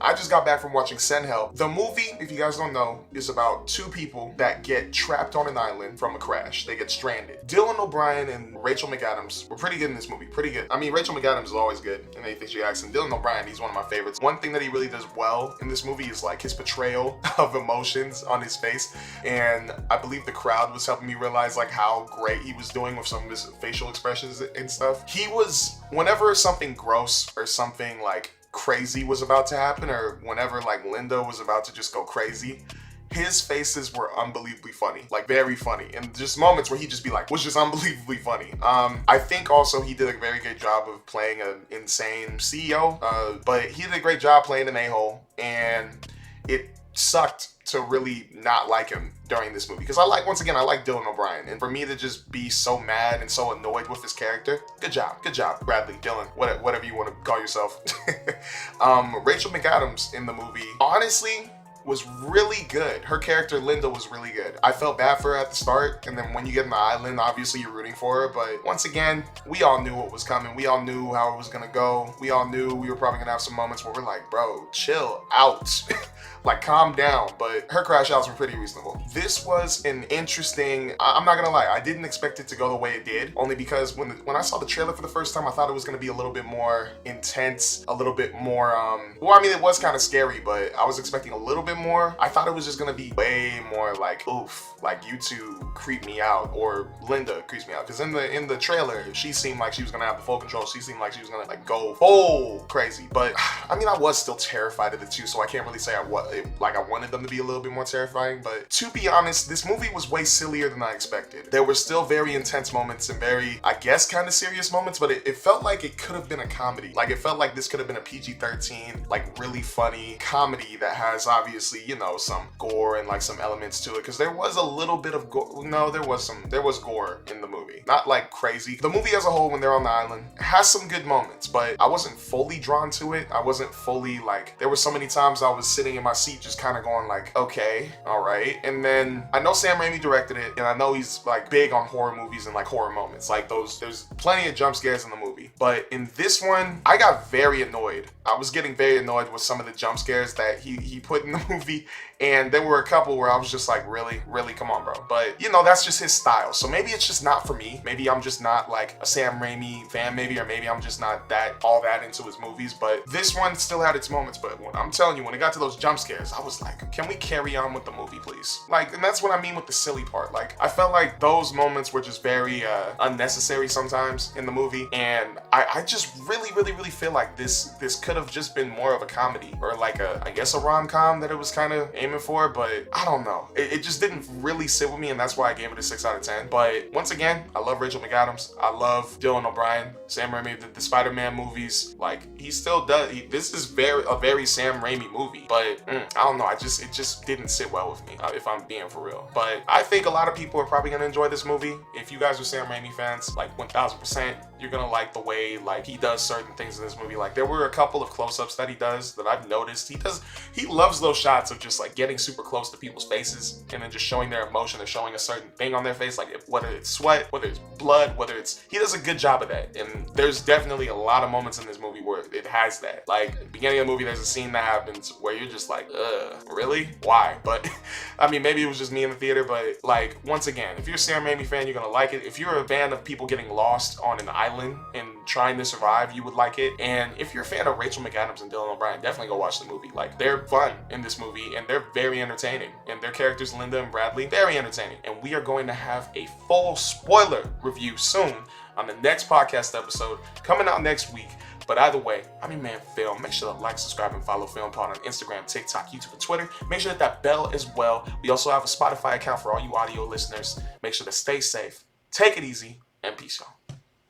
I just got back from watching Senhel. The movie, if you guys don't know, is about two people that get trapped on an island from a crash. They get stranded. Dylan O'Brien and Rachel McAdams were pretty good in this movie. Pretty good. I mean, Rachel McAdams is always good in anything she acts in. Dylan O'Brien, he's one of my favorites. One thing that he really does well in this movie is like his portrayal of emotions on his face. And I believe the crowd was helping me realize like how great he was doing with some of his facial expressions and stuff. He was, whenever something gross or something like crazy was about to happen, or whenever like Linda was about to just go crazy, his faces were unbelievably funny, like very funny, and just moments where he'd just be like, was just unbelievably funny. I think also he did a very good job of playing an insane CEO, but he did a great job playing an a-hole, and it sucked to really not like him during this movie, because I like Dylan O'Brien, and for me to just be so mad and so annoyed with his character, good job, Bradley, Dylan, whatever you want to call yourself. Rachel McAdams in the movie, honestly, was really good. Her character, Linda, was really good. I felt bad for her at the start, and then when you get on the island, obviously you're rooting for her, but once again, we all knew what was coming. We all knew how it was gonna go. We all knew we were probably gonna have some moments where we're like, bro, chill out. Like, calm down. But her crash outs were pretty reasonable. This was an interesting, I'm not gonna lie, I didn't expect it to go the way it did, only because when I saw the trailer for the first time, I thought it was gonna be a little bit more intense, a little bit more, well, I mean, it was kind of scary, but I was expecting a little bit more. I thought it was just gonna be way more like, oof, like you two creep me out, or Linda creeps me out, because in the trailer, she seemed like she was gonna have the full control. She seemed like she was gonna like go full crazy. But I mean, I was still terrified of the two, so I can't really say I wanted them to be a little bit more terrifying. But to be honest, this movie was way sillier than I expected. There were still very intense moments and very, I guess, kind of serious moments, but it felt like it could have been a comedy. Like, it felt like this could have been a PG-13, like really funny comedy that has obviously, you know, some gore and like some elements to it, because there was a little bit of gore. No, there was gore in the movie. Not like crazy. The movie as a whole, when they're on the island, has some good moments, but I wasn't fully drawn to it. I wasn't fully like, there were so many times I was sitting in my seat just kind of going like, okay, all right. And then I know Sam Raimi directed it, and I know he's like big on horror movies and like horror moments. Like there's plenty of jump scares in the movie. But in this one, I got very annoyed. I was getting very annoyed with some of the jump scares that he put in the movie. And there were a couple where I was just like, really, come on, bro. But, you know, that's just his style. So maybe it's just not for me. Maybe I'm just not like a Sam Raimi fan, maybe, or maybe I'm just not all that into his movies. But this one still had its moments. But I'm telling you, when it got to those jump scares, I was like, can we carry on with the movie, please? Like, and that's what I mean with the silly part. Like, I felt like those moments were just very unnecessary sometimes in the movie. And I just really feel like this could have just been more of a comedy, or like I guess a rom-com that it was kind of aiming for, but I don't know. It just didn't really sit with me, and that's why I gave it a 6 out of 10. But once again, I love Rachel McAdams. I love Dylan O'Brien. Sam Raimi, the Spider-Man movies, like, he still does. This is a very Sam Raimi movie, but I don't know. It just didn't sit well with me, if I'm being for real. But I think a lot of people are probably gonna enjoy this movie. If you guys are Sam Raimi fans, like 1000%, you're gonna like the way like he does certain things in this movie. Like, there were a couple of close-ups that he does that I've noticed. He loves those shots of just like getting super close to people's faces and then just showing their emotion or showing a certain thing on their face, like whether it's sweat, whether it's blood, he does a good job of that. And there's definitely a lot of moments in this movie where it has that. Like, at the beginning of the movie, there's a scene that happens where you're just like, really? Why? But I mean, maybe it was just me in the theater, but like, once again, if you're a Sam Raimi fan, you're gonna like it. If you're a fan of people getting lost on an island and trying to survive, you would like it. And if you're a fan of Rachel McAdams and Dylan O'Brien, definitely go watch the movie. Like, they're fun in this movie, and they're very entertaining. And their characters, Linda and Bradley, very entertaining. And we are going to have a full spoiler review soon on the next podcast episode coming out next week. But either way, I'm your man Phil. Make sure to like, subscribe, and follow PhilmPod on Instagram, TikTok, YouTube, and Twitter. Make sure to hit that bell as well. We also have a Spotify account for all you audio listeners. Make sure to stay safe, take it easy, and peace, y'all.